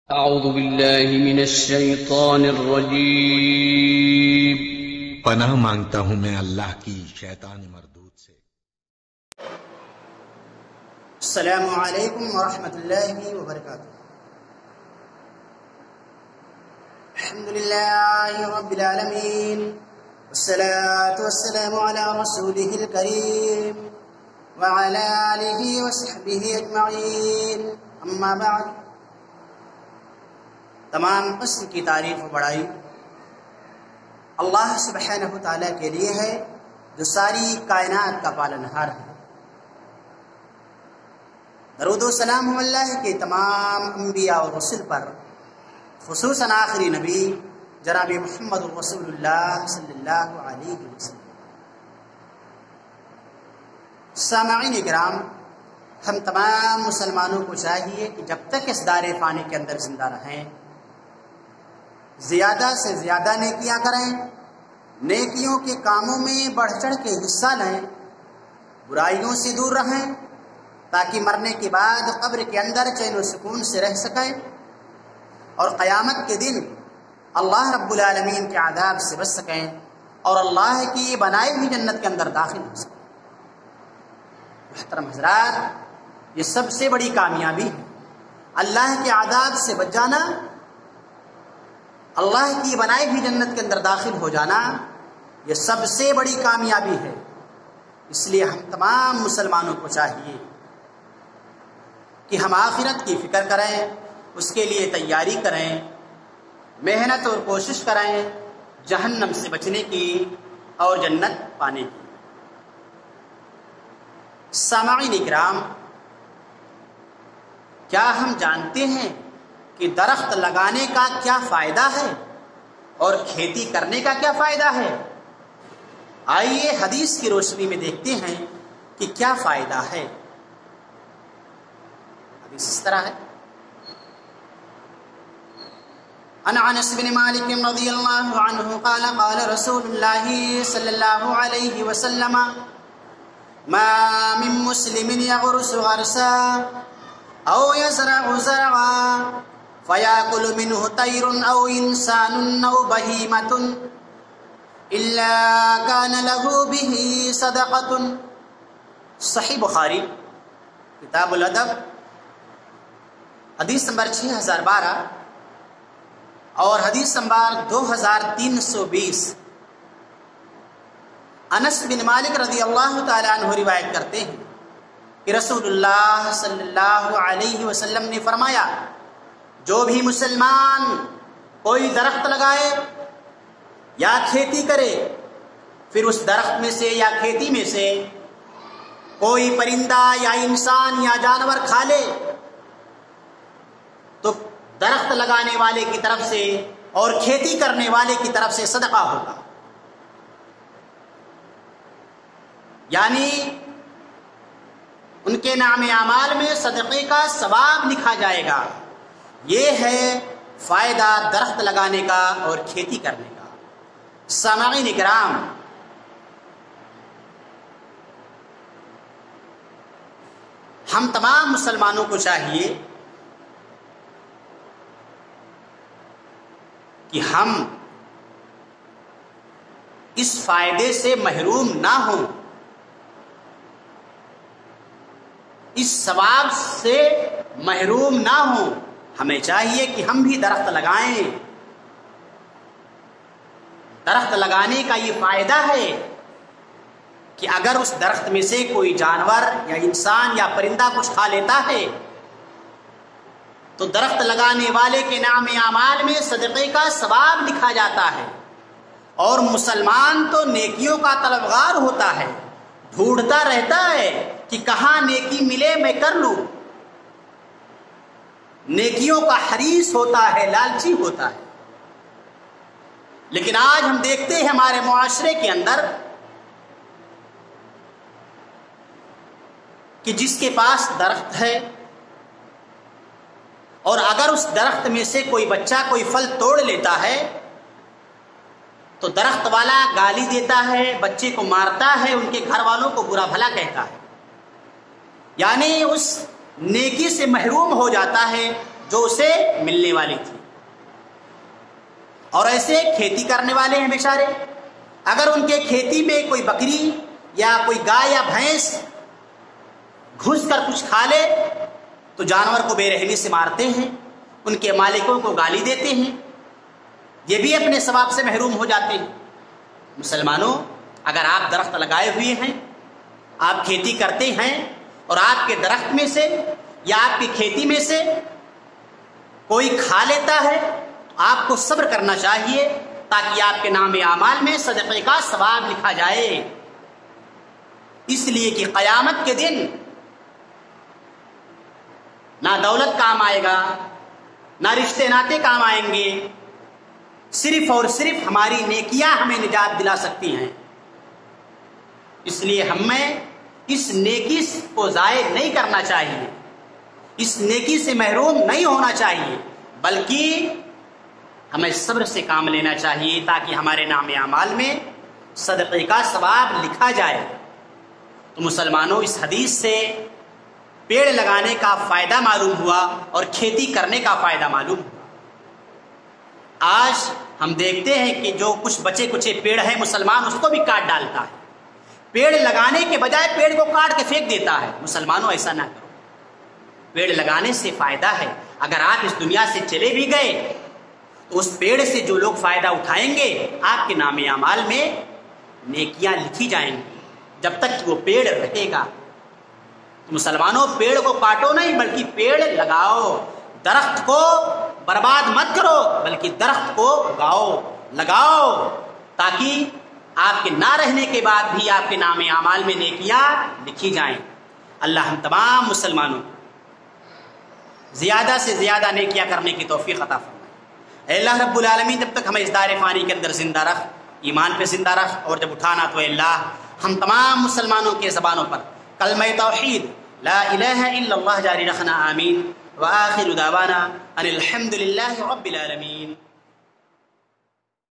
اعوذ باللہ من الشیطان الرجیم۔ پناہ مانگتا ہوں میں اللہ کی شیطان مردود سے۔ السلام علیکم ورحمۃ اللہ وبرکاتہ۔ الحمدللہ رب العالمین والصلاة والسلام علی رسولہ الکریم وعلی آلہ وصحبہ اجمعین، اما بعد۔ تمام قسم کی تعریف و بڑائی اللہ سبحانہ وتعالیٰ کے لیے ہے جو ساری کائنات کا پالنہار ہے۔ درود و سلام اللہ کے تمام انبیاء و رسل پر، خصوصاً آخری نبی جناب محمد رسول اللہ صلی اللہ علیہ وسلم۔ سامعین کرام، ہم تمام مسلمانوں کو چاہیے کہ جب تک اس دار فانی کے اندر زندہ رہیں، زیادہ سے زیادہ نیکیاں کریں، نیکیوں کے کاموں میں بڑھ چڑھ کے حصہ لیں، برائیوں سے دور رہیں تاکہ مرنے کے بعد قبر کے اندر چین و سکون سے رہ سکیں اور قیامت کے دن اللہ رب العالمین کے عذاب سے بچ سکیں اور اللہ کی بنائی ہوئی جنت کے اندر داخل ہو سکیں۔ محترم حضرات، یہ سب سے بڑی کامیابی ہے، اللہ کے عذاب سے بچ جانا، اللہ کی بنائی ہوئی جنت کے اندر داخل ہو جانا، یہ سب سے بڑی کامیابی ہے۔ اس لیے ہم تمام مسلمانوں کو چاہیے کہ ہم آخرت کی فکر کریں، اس کے لیے تیاری کریں، محنت اور کوشش کریں جہنم سے بچنے کی اور جنت پانے کی۔ سامعین کرام، کیا ہم جانتے ہیں کہ درخت لگانے کا کیا فائدہ ہے اور کھیتی کرنے کا کیا فائدہ ہے؟ آئیے حدیث کی روشنی میں دیکھتے ہیں کہ کیا فائدہ ہے۔ حدیث اس طرح ہے، عن انس بن مالک رضی اللہ عنہ قال قال رسول اللہ صلی اللہ علیہ وسلم ما من مسلم یغرس غرسا او یزرع زرعا فَيَأْكُلُ مِنْهُ طَيْرٌ أَوْ إِنسَانٌ أَوْ بَهِيمَةٌ إِلَّا كَانَ لَهُ بِهِ صَدَقَةٌ۔ صحیح بخاری کتاب الادب حدیث نمبر 6012 اور حدیث نمبر 2320۔ انس بن مالک رضی اللہ تعالیٰ عنہ روایت کرتے ہیں کہ رسول اللہ صلی اللہ علیہ وسلم نے فرمایا، جو بھی مسلمان کوئی درخت لگائے یا کھیتی کرے، پھر اس درخت میں سے یا کھیتی میں سے کوئی پرندہ یا انسان یا جانور کھا لے تو درخت لگانے والے کی طرف سے اور کھیتی کرنے والے کی طرف سے صدقہ ہوگا، یعنی ان کے نام اعمال میں صدقے کا ثواب لکھا جائے گا۔ یہ ہے فائدہ درخت لگانے کا اور کھیتی کرنے کا۔ سامعین کرام، ہم تمام مسلمانوں کو چاہیے کہ ہم اس فائدے سے محروم نہ ہوں، اس ثواب سے محروم نہ ہوں۔ ہمیں چاہیے کہ ہم بھی درخت لگائیں۔ درخت لگانے کا یہ فائدہ ہے کہ اگر اس درخت میں سے کوئی جانور یا انسان یا پرندہ کچھ کھا لیتا ہے تو درخت لگانے والے کے نام اعمال میں صدقے کا ثواب لکھا جاتا ہے، اور مسلمان تو نیکیوں کا طلبگار ہوتا ہے، ڈھونڈتا رہتا ہے کہ کہاں نیکی ملے میں کر لوں، نیکیوں کا حریص ہوتا ہے، لالچی ہوتا ہے۔ لیکن آج ہم دیکھتے ہیں ہمارے معاشرے کے اندر کہ جس کے پاس درخت ہے اور اگر اس درخت میں سے کوئی بچہ کوئی پھل توڑ لیتا ہے تو درخت والا گالی دیتا ہے، بچے کو مارتا ہے، ان کے گھر والوں کو برا بھلا کہتا ہے، یعنی اس نیکی سے محروم ہو جاتا ہے جو اسے ملنے والی تھی۔ اور ایسے کھیتی کرنے والے ہیں بیچارے، اگر ان کے کھیتی میں کوئی بکری یا کوئی گائے یا بھینس گھس کر کچھ کھا لے تو جانور کو بے رحمی سے مارتے ہیں، ان کے مالکوں کو گالی دیتے ہیں، یہ بھی اپنے ثواب سے محروم ہو جاتے ہیں۔ مسلمانوں، اگر آپ درخت لگائے ہوئے ہیں، آپ کھیتی کرتے ہیں، اور آپ کے درخت میں سے یا آپ کی کھیتی میں سے کوئی کھا لیتا ہے تو آپ کو صبر کرنا چاہیے تاکہ آپ کے نام اعمال میں صدقے کا ثواب لکھا جائے، اس لیے کہ قیامت کے دن نہ دولت کام آئے گا، نہ رشتے ناتے کام آئیں گے، صرف اور صرف ہماری نیکیاں ہمیں نجات دلا سکتی ہیں۔ اس لیے ہمیں اس نیکی کو ضائع نہیں کرنا چاہیے، اس نیکی سے محروم نہیں ہونا چاہیے، بلکہ ہمیں صبر سے کام لینا چاہیے تاکہ ہمارے نام اعمال میں صدقے کا ثواب لکھا جائے۔ تو مسلمانوں، اس حدیث سے پیڑ لگانے کا فائدہ معلوم ہوا اور کھیتی کرنے کا فائدہ معلوم ہوا۔ آج ہم دیکھتے ہیں کہ جو کچھ بچے کچے پیڑ ہیں، مسلمان اس کو بھی کاٹ ڈالتا ہے، پیڑ لگانے کے بجائے پیڑ کو کاٹ کے پھینک دیتا ہے۔ مسلمانوں، ایسا نہ کرو، پیڑ لگانے سے فائدہ ہے۔ اگر آپ اس دنیا سے چلے بھی گئے تو اس پیڑ سے جو لوگ فائدہ اٹھائیں گے آپ کے نام اعمال میں نیکیاں لکھی جائیں گی جب تک کہ وہ پیڑ رہے گا۔ تو مسلمانوں، پیڑ کو کاٹو نہیں بلکہ پیڑ لگاؤ، درخت کو برباد مت کرو بلکہ درخت کو لگاؤ تاکہ آپ کے نہ رہنے کے بعد بھی آپ کے نام اعمال میں نیکیاں لکھی جائیں۔ اللہ ہم تمام مسلمانوں زیادہ سے زیادہ نیکیاں کرنے کی توفیق عطا فرمائے۔ اے اللہ رب العالمین، جب تک ہمیں اس دار فانی کے اندر زندہ رکھ، ایمان پہ زندہ رکھ، اور جب اٹھانا تو اے اللہ ہم تمام مسلمانوں کے زبانوں پر کلمہ توحید لا الہ الا اللہ جاری رکھنا، آمین۔ وآخر دعوانا ان الحمد للہ رب العالمین۔